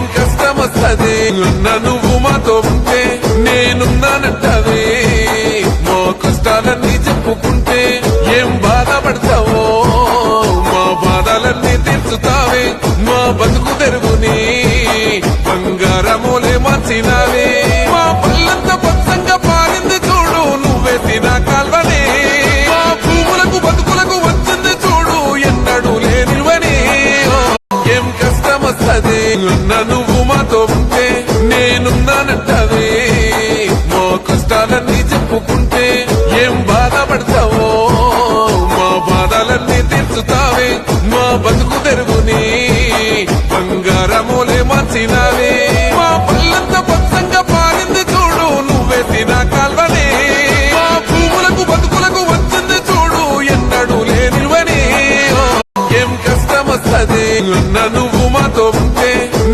ఏం కష్టం వస్తది నువ్వు మాతో ఉంటే నేనున్నానంటవే మా కష్టాలన్నీ చెప్పుకుంటే ఏం బాధపడతావో మా బాధలన్నీ తీర్చుతావే మా బతుకు తెరుగుని బంగారమూలే మార్చినావే మా పళ్ళంతా పచ్చంగా పారింది చూడు నువ్వేసిన కాల్వనే మా భూములకు బతుకులకు వచ్చింది చూడు ఎన్నడూ లేనివని ఏం కష్టం వస్తది నువ్వు మాతో ఉంటే నేనున్నానంటవే మా కష్టాలన్నీ చెప్పుకుంటే ఏం బాధపడతావో మా బాధలన్నీ తీర్చుతావే మా బతుకు తెరుగుని బంగారమూల